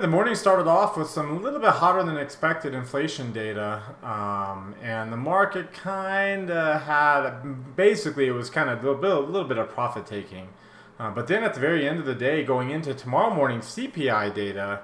The morning started off with some a little bit hotter than expected inflation data, and the market kind of had basically it was kind of a little bit of profit taking. But then at the very end of the day, going into tomorrow morning's CPI data,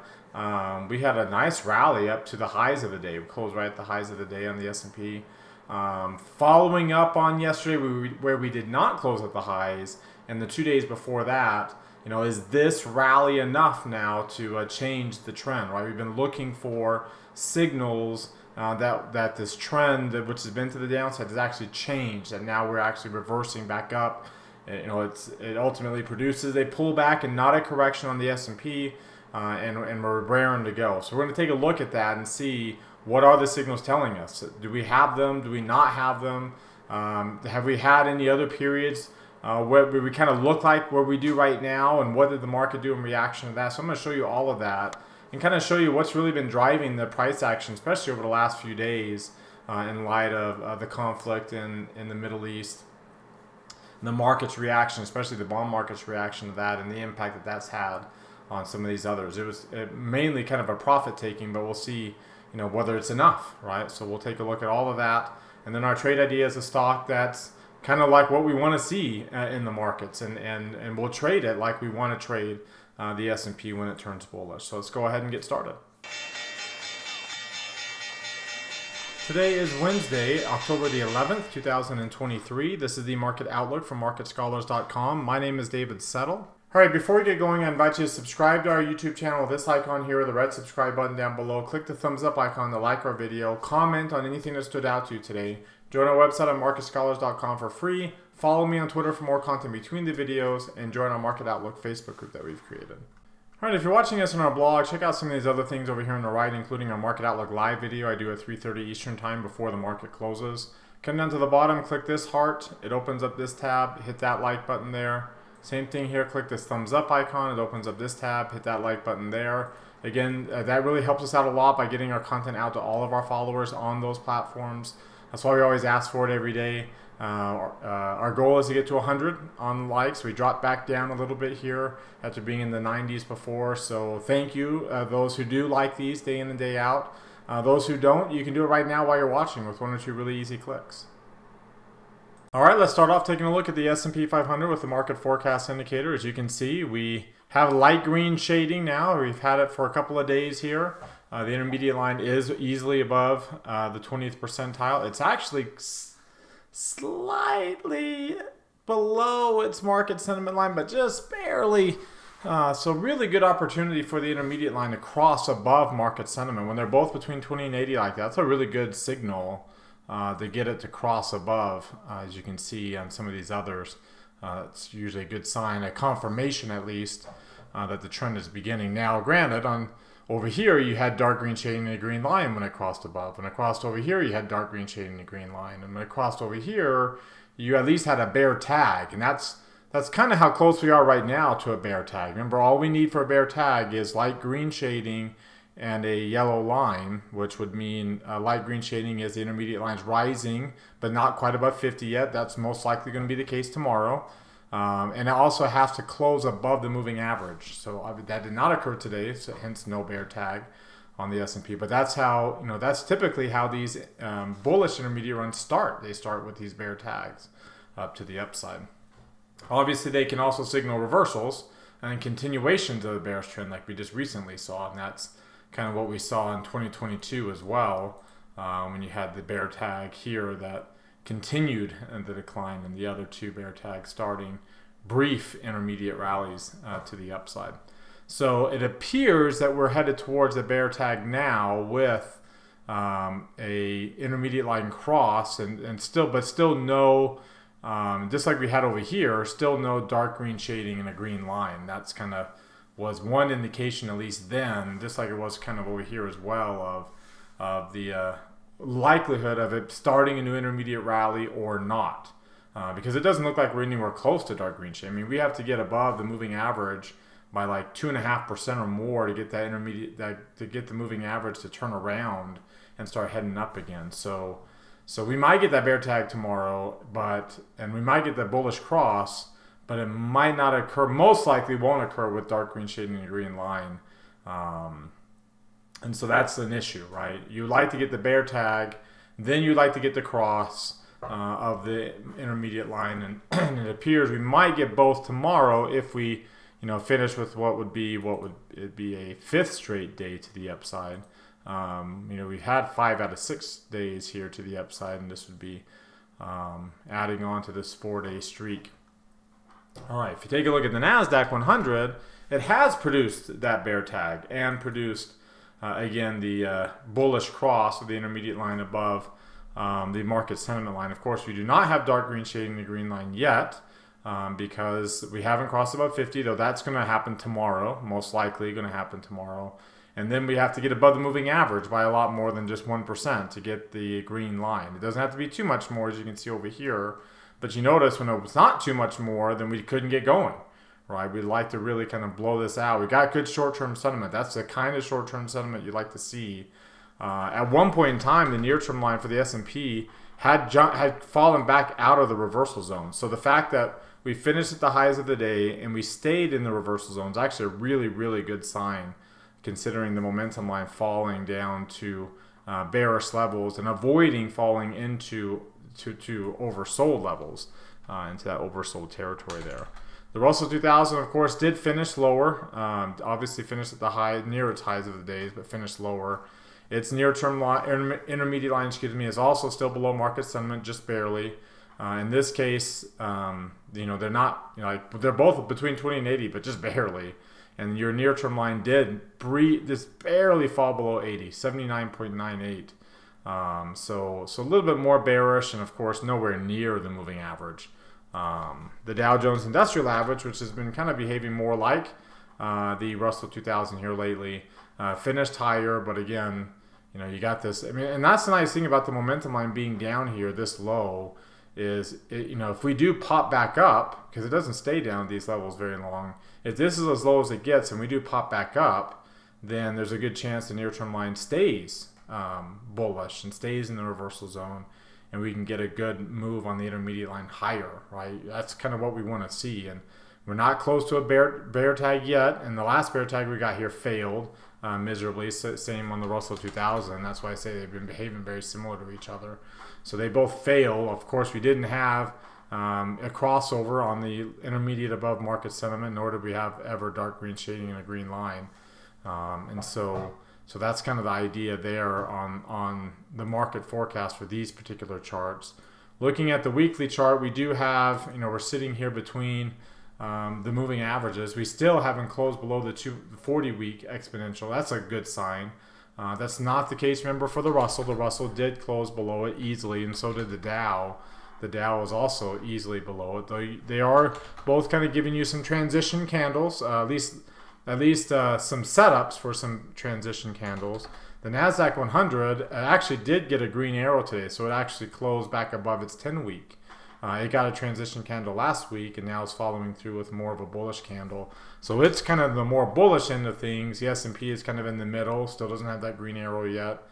we had a nice rally up to the highs of the day. We closed right at the highs of the day on the S&P. Following up on yesterday, where we did not close at the highs, and the 2 days before that. Is this rally enough now to change the trend, right? We've been looking for signals that this trend, which has been to the downside, has actually changed, and now we're actually reversing back up. It ultimately produces a pullback and not a correction on the S&P, and we're raring to go. So we're going to take a look at that and see what are the signals telling us. Do we have them? Do we not have them? Have we had any other periods what we kind of look like where we do right now, and what did the market do in reaction to that? So I'm going to show you all of that and kind of show you what's really been driving the price action, especially over the last few days in light of the conflict in the Middle East, and the market's reaction, especially the bond market's reaction to that, and the impact that that's had on some of these others. It was mainly kind of a profit taking, but we'll see whether it's enough, right? So we'll take a look at all of that, and then our trade idea is a stock that's kind of like what we want to see in the markets, and we'll trade it like we want to trade the S&P when it turns bullish. So let's go ahead and get started. Today is Wednesday, October the 11th, 2023. This is the Market Outlook from MarketScholars.com. My name is David Settle. All right, before we get going, I invite you to subscribe to our YouTube channel. This icon here, the red subscribe button down below. Click the thumbs up icon to like our video. Comment on anything that stood out to you today. Join our website at MarketScholars.com for free. Follow me on Twitter for more content between the videos, and join our Market Outlook Facebook group that we've created. All right, if you're watching us on our blog, check out some of these other things over here on the right, including our Market Outlook live video I do at 3:30 Eastern Time before the market closes. Come down to the bottom, click this heart. It opens up this tab. Hit that like button there. Same thing here. Click this thumbs up icon. It opens up this tab. Hit that like button there. Again, that really helps us out a lot by getting our content out to all of our followers on those platforms. That's why we always ask for it every day. Our goal is to get to 100 on likes. We dropped back down a little bit here after being in the 90s before. So thank you, those who do like these day in and day out. Those who don't, you can do it right now while you're watching with one or two really easy clicks. All right, let's start off taking a look at the S&P 500 with the market forecast indicator. As you can see, we have light green shading now. We've had it for a couple of days here. The intermediate line is easily above the 20th percentile. It's actually slightly below its market sentiment line, but just barely. So really good opportunity for the intermediate line to cross above market sentiment. When they're both between 20 and 80 like that, that's a really good signal to get it to cross above. As you can see on some of these others, it's usually a good sign, a confirmation at least, that the trend is beginning. Now, granted, over here, you had dark green shading and a green line when it crossed above. When it crossed over here, you had dark green shading and a green line. And when it crossed over here, you at least had a bear tag. And that's kind of how close we are right now to a bear tag. Remember, all we need for a bear tag is light green shading and a yellow line, which would mean light green shading is the intermediate lines rising, but not quite above 50 yet. That's most likely going to be the case tomorrow. And it also has to close above the moving average. So that did not occur today, so hence no bear tag on the S&P. But that's how, that's typically how these bullish intermediate runs start. They start with these bear tags up to the upside. Obviously, they can also signal reversals and continuations of the bearish trend like we just recently saw. And that's kind of what we saw in 2022 as well, when you had the bear tag here that continued the decline, and the other two bear tags starting brief intermediate rallies to the upside. So it appears that we're headed towards a bear tag now with a intermediate line cross, and still no, just like we had over here, still no dark green shading and a green line. That's kind of was one indication, at least then, just like it was kind of over here as well, of the likelihood of it starting a new intermediate rally or not, because it doesn't look like we're anywhere close to dark green shade. I mean, we have to get above the moving average by like 2.5% or more to get that intermediate, to get the moving average to turn around and start heading up again. So we might get that bear tag tomorrow, and we might get that bullish cross, but it might not occur. Most likely won't occur with dark green shading and a green line. And so that's an issue, right? You like to get the bear tag, then you like to get the cross of the intermediate line, and it appears we might get both tomorrow if we, finish with what would be a fifth straight day to the upside. We've had 5 out of 6 days here to the upside, and this would be adding on to this 4-day streak. All right, if you take a look at the NASDAQ 100, it has produced that bear tag and produced, again, the bullish cross of the intermediate line above the market sentiment line. Of course, we do not have dark green shading the green line yet because we haven't crossed above 50, though that's going to happen tomorrow, most likely going to happen tomorrow. And then we have to get above the moving average by a lot more than just 1% to get the green line. It doesn't have to be too much more, as you can see over here. But you notice when it was not too much more, then we couldn't get going, right? We'd like to really kind of blow this out. We got good short-term sentiment. That's the kind of short-term sentiment you'd like to see. At one point in time, the near-term line for the S&P had fallen back out of the reversal zone. So the fact that we finished at the highs of the day and we stayed in the reversal zone is actually a really, really good sign, considering the momentum line falling down to bearish levels and avoiding falling into to oversold levels, into that oversold territory there. The Russell 2000, of course, did finish lower. Obviously finished at the high, near its highs of the days, but finished lower. Its near-term intermediate line, is also still below market sentiment, just barely. In this case, they're not, they're both between 20 and 80, but just barely. And your near-term line did just barely fall below 80, 79.98. So a little bit more bearish, and of course nowhere near the moving average. The Dow Jones Industrial Average, which has been kind of behaving more like the Russell 2000 here lately, finished higher, but again, you got this. And that's the nice thing about the momentum line being down here this low is, if we do pop back up, because it doesn't stay down at these levels very long, if this is as low as it gets and we do pop back up, then there's a good chance the near-term line stays bullish and stays in the reversal zone, and we can get a good move on the intermediate line higher, right? That's kind of what we want to see, and we're not close to a bear tag yet, and the last bear tag we got here failed miserably. Same on the Russell 2000. That's why I say they've been behaving very similar to each other. So they both fail. Of course, we didn't have a crossover on the intermediate above market sentiment, nor did we have ever dark green shading and a green line. And so that's kind of the idea there on the market forecast for these particular charts. Looking at the weekly chart, we do have, we're sitting here between the moving averages. We still haven't closed below the 40-week exponential. That's a good sign. That's not the case, remember, for the Russell. The Russell did close below it easily, and so did the Dow. The Dow is also easily below it. They are both kind of giving you some transition candles, at least some setups for some transition candles. The NASDAQ 100 actually did get a green arrow today, so it actually closed back above its 10-week. It got a transition candle last week, and now it's following through with more of a bullish candle. So it's kind of the more bullish end of things. The S&P is kind of in the middle, still doesn't have that green arrow yet,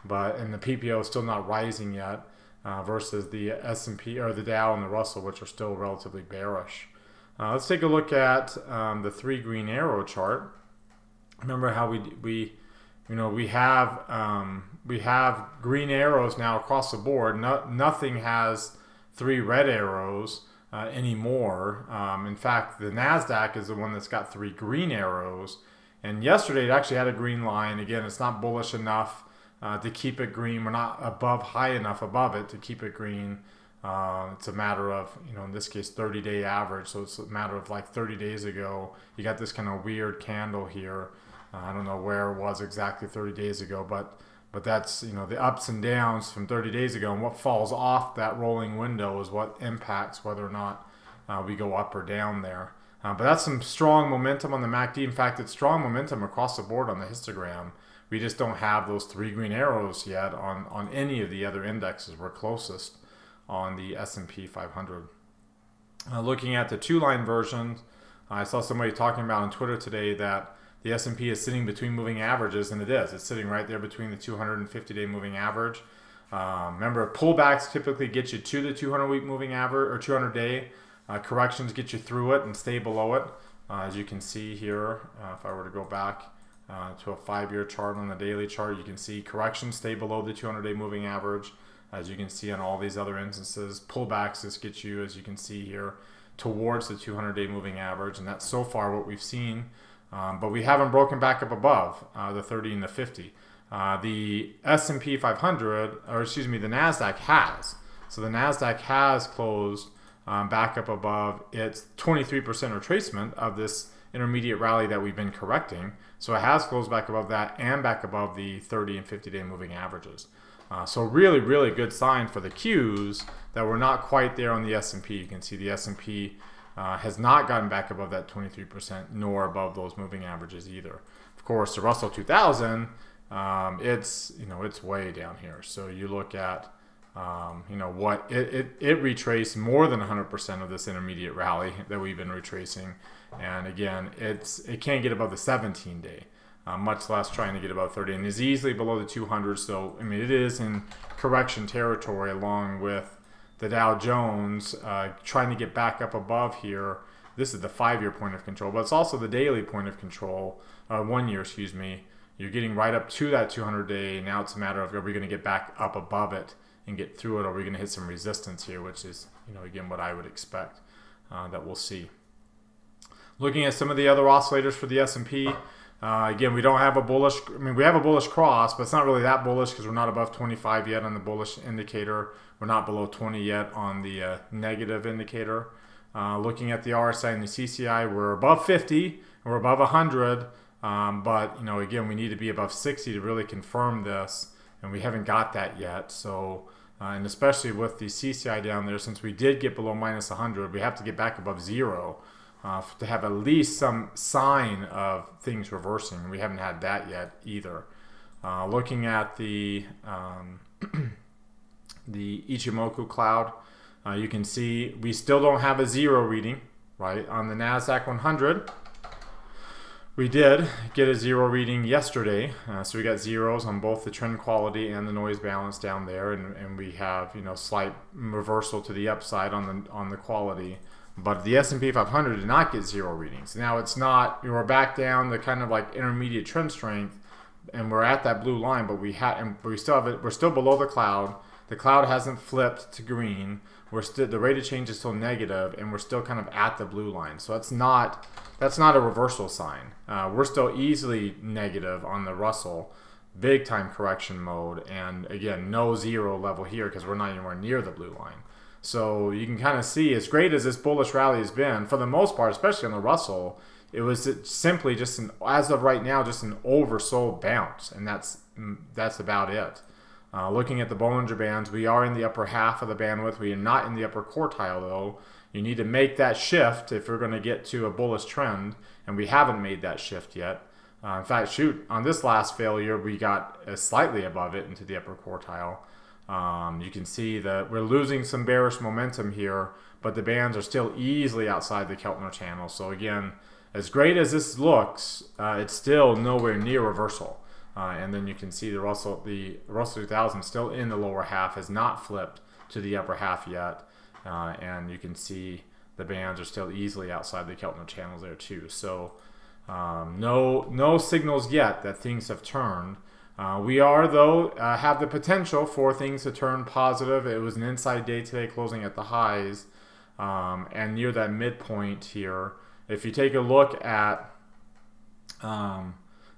and the PPO is still not rising yet, versus the S&P or the Dow and the Russell, which are still relatively bearish. Let's take a look at the 3 green arrow chart. Remember how we have green arrows now across the board. Nothing has 3 red arrows anymore. In fact, the NASDAQ is the one that's got 3 green arrows. And yesterday it actually had a green line. Again, it's not bullish enough to keep it green. We're not high enough above it to keep it green. It's a matter of, in this case, 30-day average. So it's a matter of like 30 days ago, you got this kind of weird candle here. I don't know where it was exactly 30 days ago, but that's, the ups and downs from 30 days ago, and what falls off that rolling window is what impacts whether or not we go up or down there. But that's some strong momentum on the MACD. In fact, it's strong momentum across the board on the histogram. We just don't have those 3 green arrows yet on any of the other indexes. We're closest on the S&P 500. Looking at the 2-line version, I saw somebody talking about on Twitter today that the S&P is sitting between moving averages, and it is. It's sitting right there between the 250-day moving average. Remember, pullbacks typically get you to the 200-week moving average, or 200-day. Corrections get you through it and stay below it. As you can see here, if I were to go back to a 5-year chart on the daily chart. You can see corrections stay below the 200-day moving average, as you can see on all these other instances. Pullbacks just get you, as you can see here, towards the 200-day moving average, and that's so far what we've seen. But we haven't broken back up above the 30 and the 50. The S&P 500, or excuse me, the NASDAQ has. So the NASDAQ has closed back up above its 23% retracement of this intermediate rally that we've been correcting. So it has closed back above that and back above the 30 and 50-day moving averages. So really, really good sign for the Qs that we're not quite there on the S&P. You can see the S&P has not gotten back above that 23%, nor above those moving averages either. Of course, the Russell 2000, it's way down here. So you look at what it retraced more than 100% of this intermediate rally that we've been retracing, and again, it can't get above the 17-day. Much less trying to get above 30, and is easily below the 200. So I mean, it is in correction territory, along with the Dow Jones trying to get back up above here. This is the 5-year point of control, but it's also the daily point of control, 1 year, excuse me. You're getting right up to that 200-day. Now it's a matter of, are we going to get back up above it and get through it, or are we going to hit some resistance here, which is, again, what I would expect that we'll see. Looking at some of the other oscillators for the S&P. Again, we don't have a bullish, we have a bullish cross, but it's not really that bullish because we're not above 25 yet on the bullish indicator. We're not below 20 yet on the negative indicator. Looking at the RSI and the CCI, we're above 50, we're above 100, but, again, we need to be above 60 to really confirm this, and we haven't got that yet. So, and especially with the CCI down there, since we did get below minus 100, we have to get back above 0. To have at least some sign of things reversing. We haven't had that yet either. Looking at the the Ichimoku cloud, you can see we still don't have a 0 reading, right? On the NASDAQ 100, we did get a 0 reading yesterday. So we got zeros on both the trend quality and the noise balance down there, and we have slight reversal to the upside on the quality. But the S&P 500 did not get 0 readings. Now it's not, we're back down to kind of like intermediate trend strength, and we're at that blue line, but we still have it. We're still below the cloud. The cloud hasn't flipped to green. The rate of change is still negative, and we're still kind of at the blue line. So that's not a reversal sign. We're still easily negative on the Russell, big time correction mode, and again, no 0 level here because we're not anywhere near the blue line. So you can kind of see, as great as this bullish rally has been, for the most part, especially on the Russell, it was simply just as of right now, just an oversold bounce, and that's about it. Looking at the Bollinger Bands, we are in the upper half of the bandwidth. We are not in the upper quartile, though. You need to make that shift if we're going to get to a bullish trend, and we haven't made that shift yet. In fact, on this last failure, we got slightly above it into the upper quartile. You can see that we're losing some bearish momentum here, but the bands are still easily outside the Keltner channel. So again, as great as this looks, it's still nowhere near reversal. And then you can see the Russell 2000 still in the lower half, has not flipped to the upper half yet. And you can see the bands are still easily outside the Keltner channels there too. So no signals yet that things have turned. We are, though, have the potential for things to turn positive. It was an inside day today, closing at the highs and near that midpoint here. If you take a look at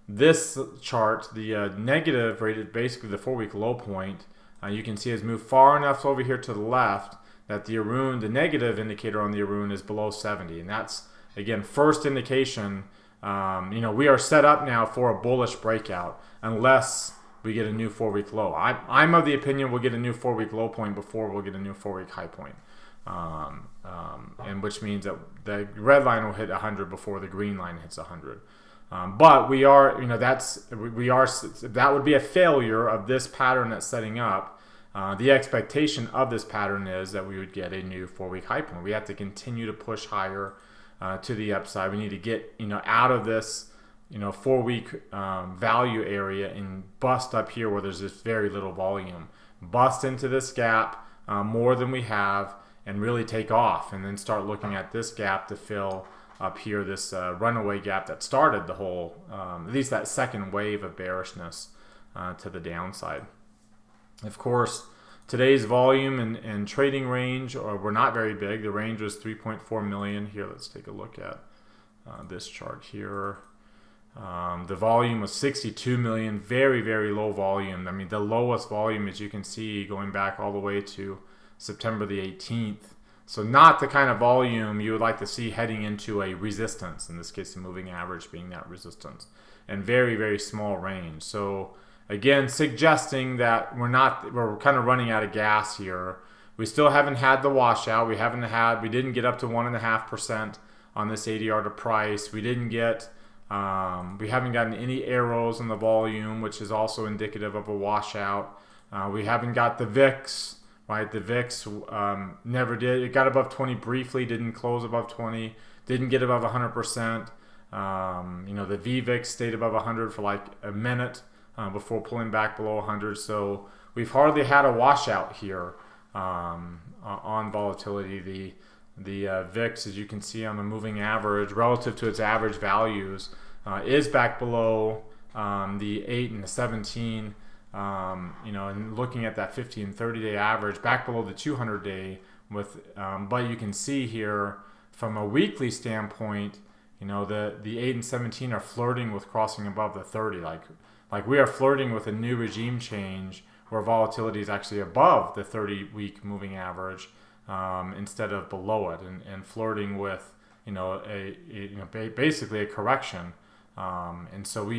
this chart, the negative rate, basically the 4-week low point, you can see has moved far enough over here to the left that the negative indicator on the Arun is below 70, and that's, again, first indication. We are set up now for a bullish breakout unless we get a new 4-week low. I'm of the opinion we'll get a new 4-week low point before we'll get a new 4-week high point, and which means that the red line will hit 100 before the green line hits 100. But we are, that would be a failure of this pattern that's setting up. The expectation of this pattern is that we would get a new 4-week high point. We have to continue to push higher to the upside. We need to get out of this 4-week value area and bust up here where there's just very little volume. Bust into this gap more than we have and really take off, and then start looking at this gap to fill up here, this runaway gap that started the whole, at least that second wave of bearishness to the downside. Of course, today's volume and trading range were not very big. The range was 3.4 million. Here, let's take a look at this chart here. The volume was 62 million, very, very low volume. I mean, the lowest volume, as you can see, going back all the way to September the 18th. So not the kind of volume you would like to see heading into a resistance, in this case the moving average being that resistance, and very, very small range. So again, suggesting that we're kind of running out of gas here. We still haven't had the washout. We didn't get up to 1.5% on this ADR to price. We haven't gotten any arrows in the volume, which is also indicative of a washout. We haven't got the VIX. Right, the VIX never did. It got above 20 briefly, didn't close above 20, didn't get above 100%. The VVIX stayed above 100 for like a minute before pulling back below 100. So we've hardly had a washout here on volatility. The VIX, as you can see on the moving average, relative to its average values, is back below the 8 and the 17. And looking at that 50 and 30-day average, back below the 200-day, but you can see here from a weekly standpoint, the 8 and 17 are flirting with crossing above the 30. Like we are flirting with a new regime change where volatility is actually above the 30-week moving average instead of below it, and flirting with basically a correction. And so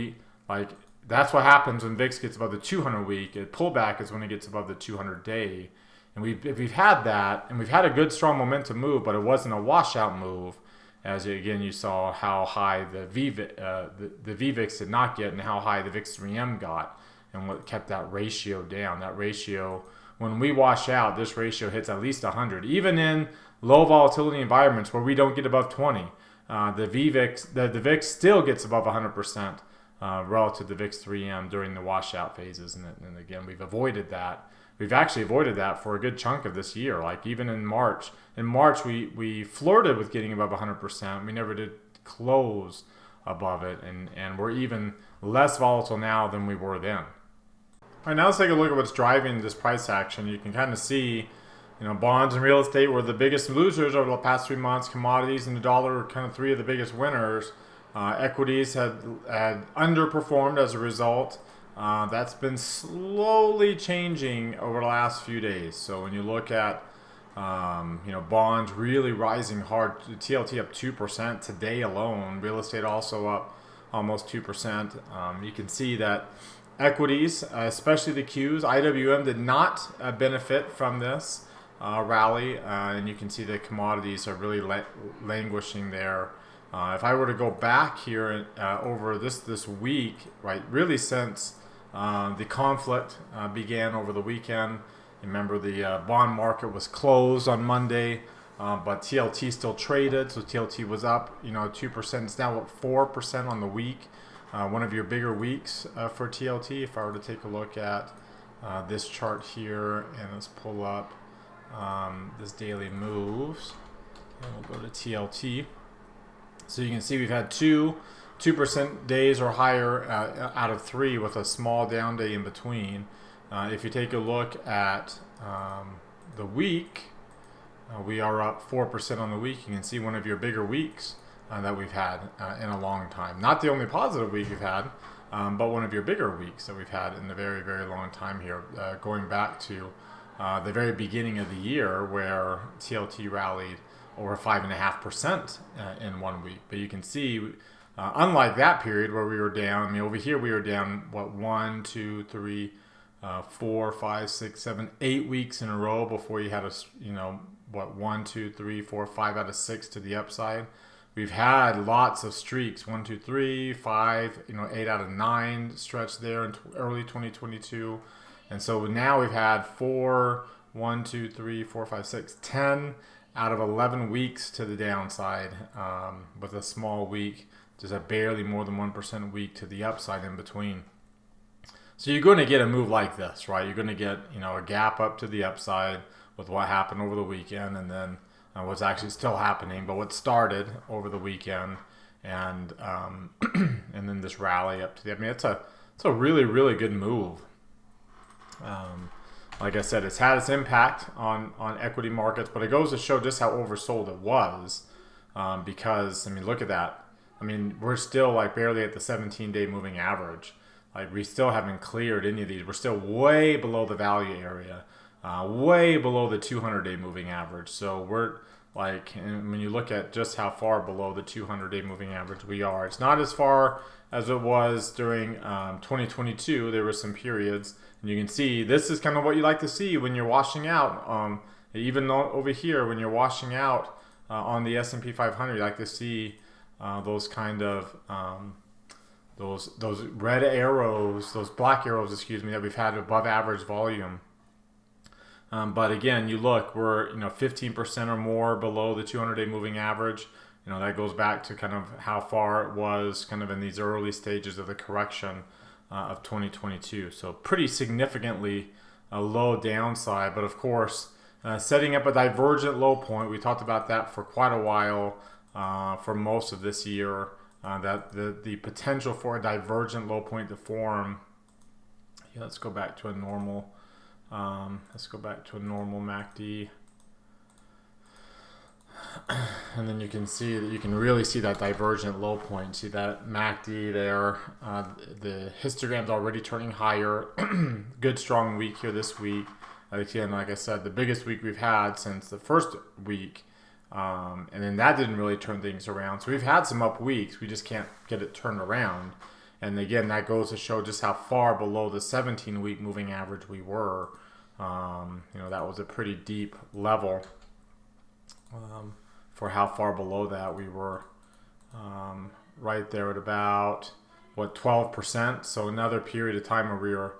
that's what happens when VIX gets above the 200-week. Pullback is when it gets above the 200-day. And we've had that, and we've had a good, strong momentum move, but it wasn't a washout move. As again, you saw how high the VVIX did not get, and how high the VIX 3M got, and what kept that ratio down. That ratio, when we wash out, this ratio hits at least 100, even in low volatility environments where we don't get above 20. The VIX still gets above 100%. Relative to VIX 3M during the washout phases, and again, we've avoided that. We've actually avoided that for a good chunk of this year. Like even in March. In March, we flirted with getting above 100%. We never did close above it, and we're even less volatile now than we were then. All right, now let's take a look at what's driving this price action. You can kind of see, bonds and real estate were the biggest losers over the past 3 months. Commodities and the dollar were kind of three of the biggest winners. Equities had underperformed as a result. That's been slowly changing over the last few days. So when you look at bonds really rising hard, TLT up 2% today alone. Real estate also up almost 2%. You can see that equities, especially the Qs, IWM did not benefit from this rally, and you can see that commodities are really languishing there. If I were to go back here over this week, right, really since the conflict began over the weekend, remember the bond market was closed on Monday, but TLT still traded, so TLT was up, 2%. It's now up 4% on the week. One of your bigger weeks for TLT. If I were to take a look at this chart here, and let's pull up this daily moves, and we'll go to TLT. So you can see we've had 2% days or higher out of 3, with a small down day in between. If you take a look at the week, we are up 4% on the week. You can see one of your bigger weeks that we've had in a long time. Not the only positive week we've had, but one of your bigger weeks that we've had in a very, very long time here, going back to the very beginning of the year, where TLT rallied over 5.5% in 1 week. But you can see, unlike that period where we were down, over here we were down, 1, 2, 3, 4, 5, 6, 7, 8 weeks in a row before you had 1, 2, 3, 4, 5 out of 6 to the upside. We've had lots of streaks, 1, 2, 3, 5, 8 out of 9 stretch there in early 2022. And so now we've had 1, 2, 3, 4, 5, 6, 10 out of 11 weeks to the downside, with a small week, just a barely more than 1% week to the upside in between. So you're going to get a move like this, right? You're going to get, a gap up to the upside with what happened over the weekend, and then what's actually still happening, but what started over the weekend, and and then this rally up to the. I mean, it's a really really good move. Like I said, it's had its impact on equity markets, but it goes to show just how oversold it was. Because I mean, look at that. I mean, we're still like barely at the 17-day moving average. Like we still haven't cleared any of these. We're still way below the value area, way below the 200-day moving average. So we're like, and when you look at just how far below the 200-day moving average we are, it's not as far as it was during 2022. There were some periods, and you can see this is kind of what you like to see when you're washing out. Even over here, when you're washing out on the S&P 500, you like to see those kind of those red arrows, those black arrows, excuse me, that we've had above average volume. But again, you look, we're 15% or more below the 200-day moving average. That goes back to kind of how far it was kind of in these early stages of the correction of 2022. So pretty significantly a low downside, but of course, setting up a divergent low point. We talked about that for quite a while for most of this year. That the potential for a divergent low point to form. Yeah, let's go back to a normal. Let's go back to a normal MACD, and then you can see that you can really see that divergent low point. See that MACD there. The histogram's already turning higher. Good strong week here this week. Again, like I said, the biggest week we've had since the first week. And then that didn't really turn things around. So we've had some up weeks. We just can't get it turned around. And again, that goes to show just how far below the 17-week moving average we were. That was a pretty deep level for how far below that we were. Right there at about 12%. So another period of time where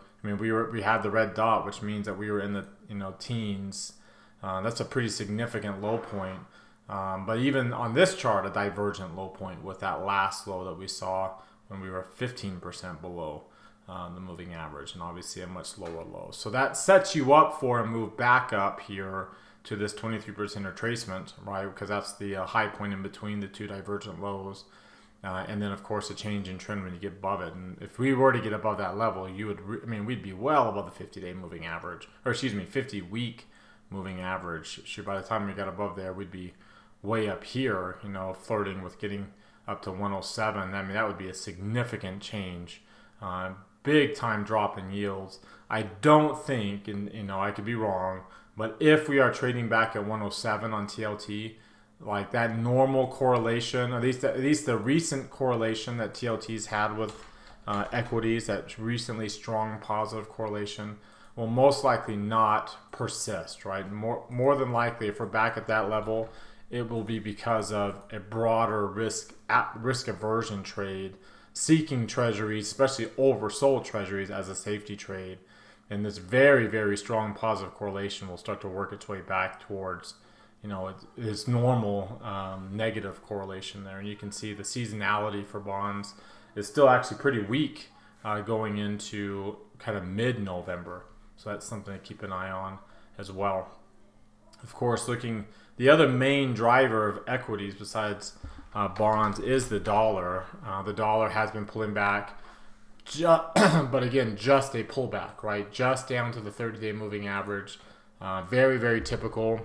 we had the red dot, which means that we were in the teens. That's a pretty significant low point. But even on this chart, a divergent low point with that last low that we saw when we were 15% below the moving average, and obviously a much lower low. So that sets you up for a move back up here to this 23% retracement, right? Because that's the high point in between the two divergent lows. And then, of course, a change in trend when you get above it. And if we were to get above that level, we'd be well above the 50-day moving average, or 50-week moving average. By the time we got above there, we'd be way up here, flirting with getting up to 107. I mean, that would be a significant change. Big time drop in yields. I don't think, and I could be wrong, but if we are trading back at 107 on TLT, like that normal correlation, at least the recent correlation that TLT's had with equities, that recently strong positive correlation, will most likely not persist, right? More than likely, if we're back at that level, it will be because of a broader risk aversion trade, seeking treasuries, especially oversold treasuries, as a safety trade. And this very, very strong positive correlation will start to work its way back towards, its normal negative correlation there. And you can see the seasonality for bonds is still actually pretty weak going into kind of mid-November. So that's something to keep an eye on as well. Of course, the other main driver of equities besides bonds is the dollar. The dollar has been pulling back, but again, just a pullback, right? Just down to the 30-day moving average. Very, very typical.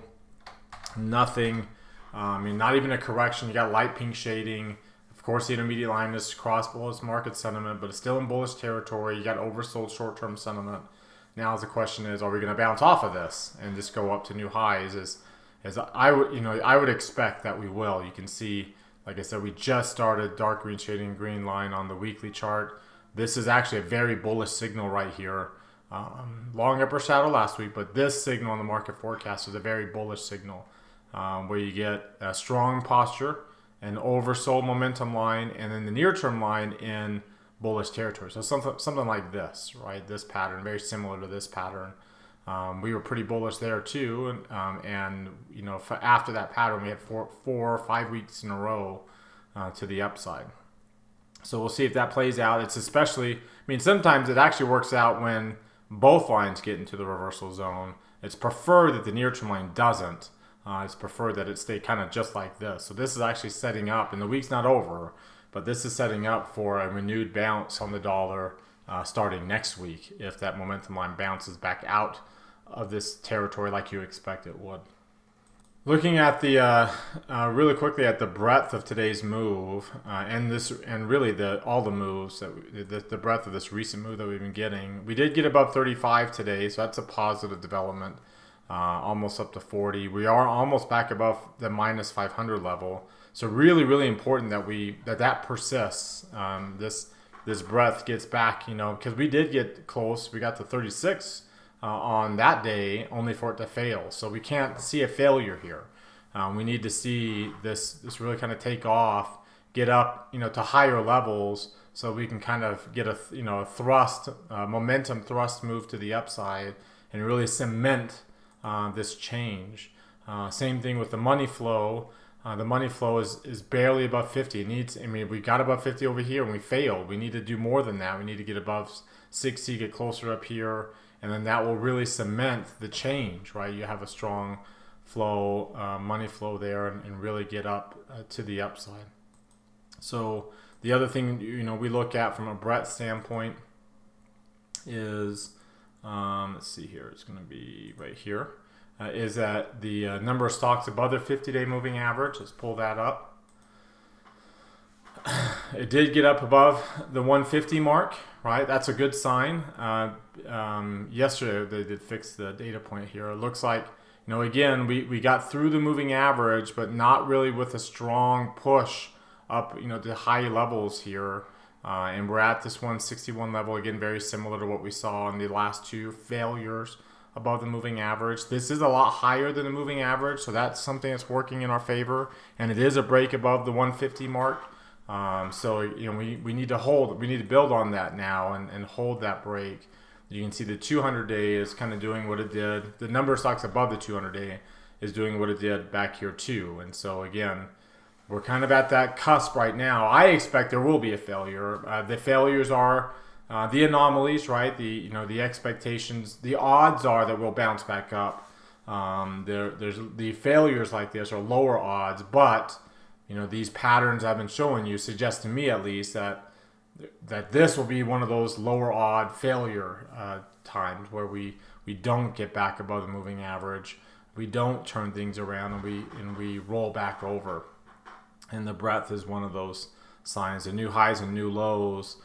Nothing. Not even a correction. You got light pink shading. Of course, the intermediate line is crossed below its market sentiment, but it's still in bullish territory. You got oversold short-term sentiment. Now the question is, are we going to bounce off of this and just go up to new highs? As I would expect that we will. You can see, like I said, we just started dark green shading green line on the weekly chart. This is actually a very bullish signal right here. Long upper shadow last week, but this signal on the market forecast is a very bullish signal where you get a strong posture, an oversold momentum line, and then the near-term line in bullish territory. So something like this, right? This pattern, very similar to this pattern. We were pretty bullish there too, and after that pattern, we had 4 or 5 weeks in a row to the upside. So we'll see if that plays out. It's especially, sometimes it actually works out when both lines get into the reversal zone. It's preferred that the near-term line doesn't, It's preferred that it stay kind of just like this. So this is actually setting up, and the week's not over, but this is setting up for a renewed bounce on the dollar starting next week if that momentum line bounces back out of this territory like you expect it would. Looking at the really quickly at the breadth of today's move and really all the moves the breadth of this recent move that we've been getting. We did get above 35 today, so that's a positive development. Almost up to 40. We are almost back above the minus 500 level. So really, really important that that persists. This breadth gets back, because we did get close. We got to 36 on that day, only for it to fail. So we can't see a failure here. We need to see this really kind of take off, get up, to higher levels, so we can kind of get a thrust, momentum thrust move to the upside, and really cement this change. Same thing with the money flow. The money flow is barely above 50. We got above 50 over here and we failed. We need to do more than that. We need to get above 60, get closer up here, and then that will really cement the change, right? You have a strong flow, money flow there, and really get up to the upside. So the other thing, we look at from a breadth standpoint is, let's see here, it's going to be right here, is that the number of stocks above the 50-day moving average. Let's pull that up. It did get up above the 150 mark, right? That's a good sign. Yesterday they did fix the data point here. It looks like, again, we got through the moving average, but not really with a strong push up, to high levels here. And we're at this 161 level, again, very similar to what we saw in the last two failures above the moving average. This is a lot higher than the moving average, so that's something that's working in our favor. And it is a break above the 150 mark. So we need to build on that now and hold that break. You can see the 200-day is kind of doing what it did. The number of stocks above the 200-day is doing what it did back here too. And so again, we're kind of at that cusp right now. I expect there will be a failure. The failures are the anomalies, right? The expectations. The odds are that we'll bounce back up. There's the failures like this are lower odds, but these patterns I've been showing you suggest to me at least that this will be one of those lower odd failure times where we don't get back above the moving average, we don't turn things around, and we roll back over. And the breadth is one of those signs. The new highs and new lows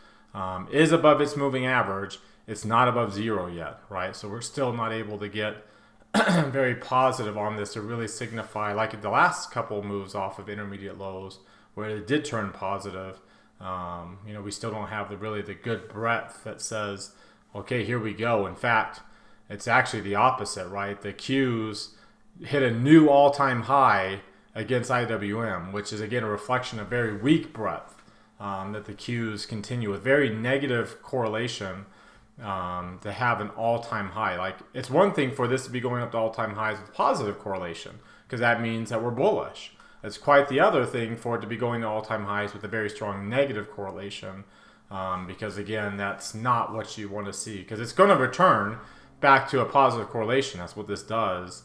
is above its moving average. It's not above zero yet, right? So we're still not able to get very positive on this to really signify, like the last couple moves off of intermediate lows where it did turn positive. We still don't have the good breadth that says, okay, here we go. In fact, it's actually the opposite, right? The Qs hit a new all-time high against IWM, which is again a reflection of very weak breadth, that the Qs continue with very negative correlation to have an all-time high. Like, it's one thing for this to be going up to all-time highs with positive correlation, because that means that we're bullish. It's quite the other thing for it to be going to all-time highs with a very strong negative correlation, because again, that's not what you want to see, because it's going to return back to a positive correlation. That's what this does.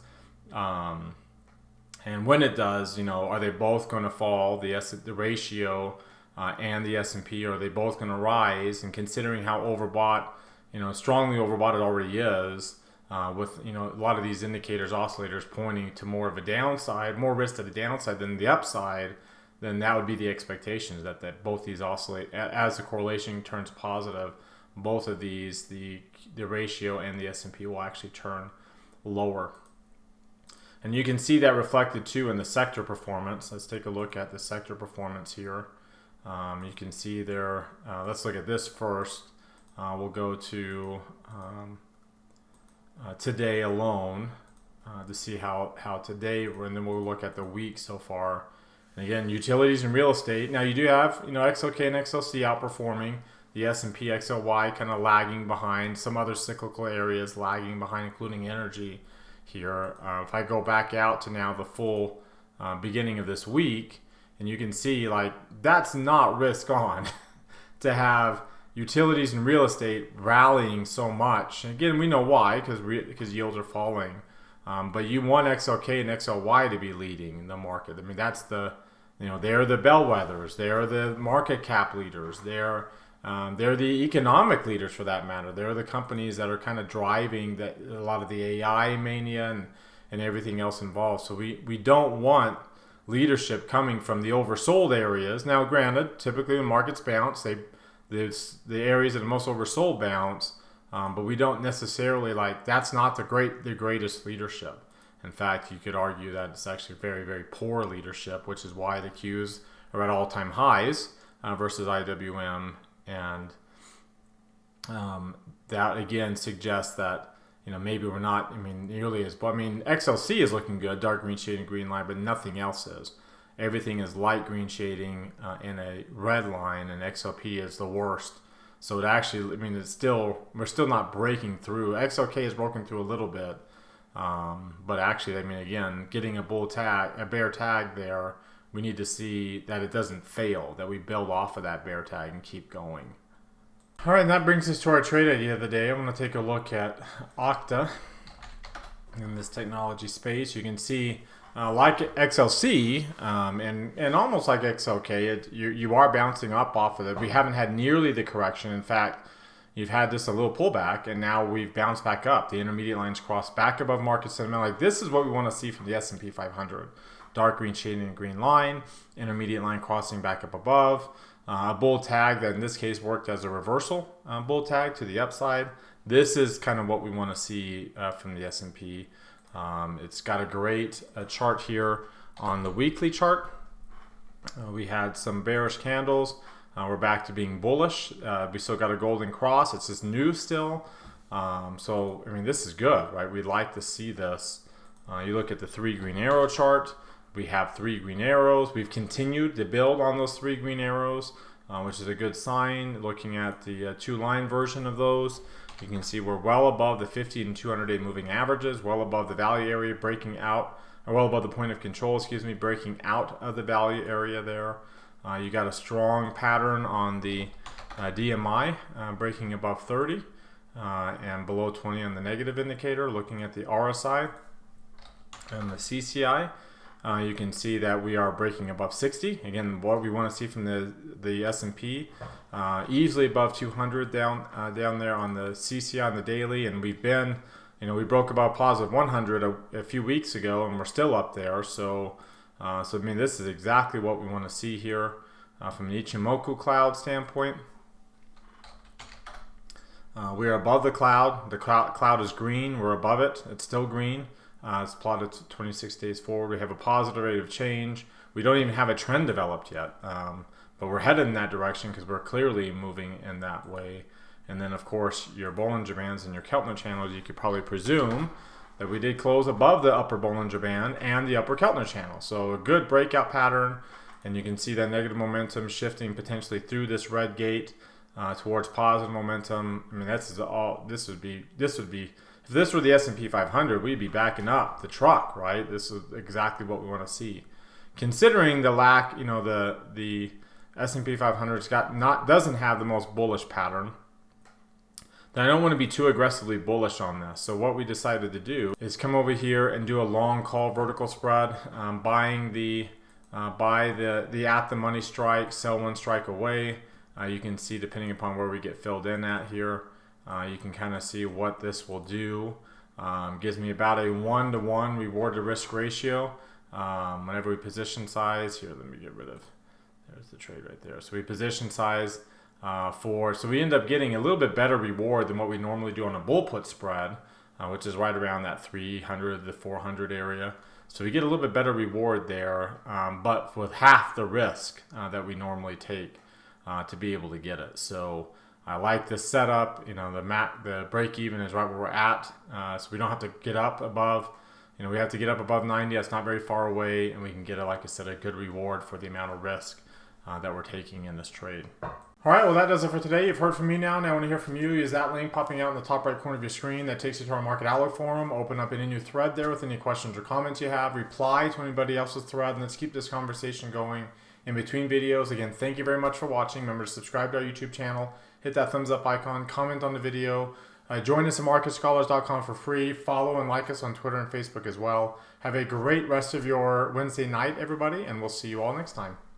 And when it does, are they both going to fall, the ratio and the S&P, are they both going to rise? And considering how overbought, strongly overbought it already is, with a lot of these indicators, oscillators pointing to more of a downside, more risk to the downside than the upside, then that would be the expectations that both these oscillate as the correlation turns positive. Both of these, the ratio and the S&P, will actually turn lower. And you can see that reflected too in the sector performance. Let's take a look at the sector performance here. You can see there. Let's look at this first. We'll go to today alone to see how today, and then we'll look at the week so far. And again, utilities and real estate. Now you do have XLK and XLC outperforming, the S&P XLY kind of lagging behind, some other cyclical areas lagging behind, including energy here. If I go back out to now the full beginning of this week, and you can see that's not risk on to have utilities and real estate rallying so much. And again, we know why, because yields are falling. But you want XLK and XLY to be leading the market. I mean, that's the, they're the bellwethers. They're the market cap leaders. They're the economic leaders for that matter. They're the companies that are kind of driving a lot of the AI mania and everything else involved. So we don't want leadership coming from the oversold areas. Now, granted, typically when markets bounce, the areas that are most oversold bounce. But we don't necessarily that's not the greatest leadership. In fact, you could argue that it's actually very, very poor leadership, which is why the Qs are at all-time highs versus IWM, and that again suggests that maybe we're not. I mean, nearly as. But I mean, XLC is looking good, dark green shading, green line, but nothing else is. Everything is light green shading in a red line, and XLP is the worst. So it actually, I mean, we're still not breaking through. XLK has broken through a little bit, but actually, I mean, again, getting a bear tag there, we need to see that it doesn't fail, that we build off of that bear tag and keep going. All right, and that brings us to our trade idea of the day. I'm going to take a look at Okta in this technology space. You can see, like XLC and almost like XLK, you are bouncing up off of it. We haven't had nearly the correction. In fact, you've had this a little pullback, and now we've bounced back up. The intermediate lines crossed back above market sentiment. Like, this is what we want to see from the S&P 500. Dark green shading and green line, intermediate line crossing back up above. A bull tag that in this case worked as a reversal bull tag to the upside. This is kind of what we want to see from the S&P. It's got a great chart here on the weekly chart. We had some bearish candles. We're back to being bullish. We still got a golden cross. It's just new still. So, I mean, this is good, right? We'd like to see this. You look at the 3 green arrow chart. We have 3 green arrows. We've continued to build on those 3 green arrows, which is a good sign. Looking at the 2-line version of those, you can see we're well above the 50 and 200-day moving averages, well above the value area, breaking out, or well above the point of control, breaking out of the value area there. You got a strong pattern on the DMI, breaking above 30 and below 20 on the negative indicator. Looking at the RSI and the CCI, you can see that we are breaking above 60. Again, what we want to see from the S&P, easily above 200 down there on the CCI on the daily, and we've been, we broke above positive 100 a few weeks ago, and we're still up there. So I mean, this is exactly what we want to see here from an Ichimoku cloud standpoint. We are above the cloud. The cloud is green. We're above it. It's still green. It's plotted to 26 days forward. We have a positive rate of change. We don't even have a trend developed yet, but we're headed in that direction because we're clearly moving in that way. And then, of course, your Bollinger Bands and your Keltner channels, you could probably presume that we did close above the upper Bollinger Band and the upper Keltner channel. So a good breakout pattern, and you can see that negative momentum shifting potentially through this red gate towards positive momentum. I mean, this would be. If this were the S&P 500, we'd be backing up the truck, right? This is exactly what we want to see. Considering the lack, the S&P 500's doesn't have the most bullish pattern, then I don't want to be too aggressively bullish on this. So what we decided to do is come over here and do a long call vertical spread, buy the at the money strike, sell 1 strike away. You can see depending upon where we get filled in at here. You can kind of see what this will do. Gives me about a 1-to-1 reward to risk ratio. Whenever we position size, here, let me get rid of, there's the trade right there. So we position size so we end up getting a little bit better reward than what we normally do on a bull put spread, which is right around that 300 to 400 area. So we get a little bit better reward there, but with half the risk that we normally take to be able to get it. So I like this setup. The break even is right where we're at, so we don't have to get up above. We have to get up above 90. That's not very far away, and we can get, like I said, a good reward for the amount of risk that we're taking in this trade. All right, well, that does it for today. You've heard from me now. Now I want to hear from you. Use that link popping out in the top right corner of your screen. That takes you to our Market Outlook forum. Open up any new thread there with any questions or comments you have. Reply to anybody else's thread, and let's keep this conversation going in between videos. Again, thank you very much for watching. Remember to subscribe to our YouTube channel. Hit that thumbs up icon. Comment on the video. Join us at marketscholars.com for free. Follow and like us on Twitter and Facebook as well. Have a great rest of your Wednesday night, everybody, and we'll see you all next time.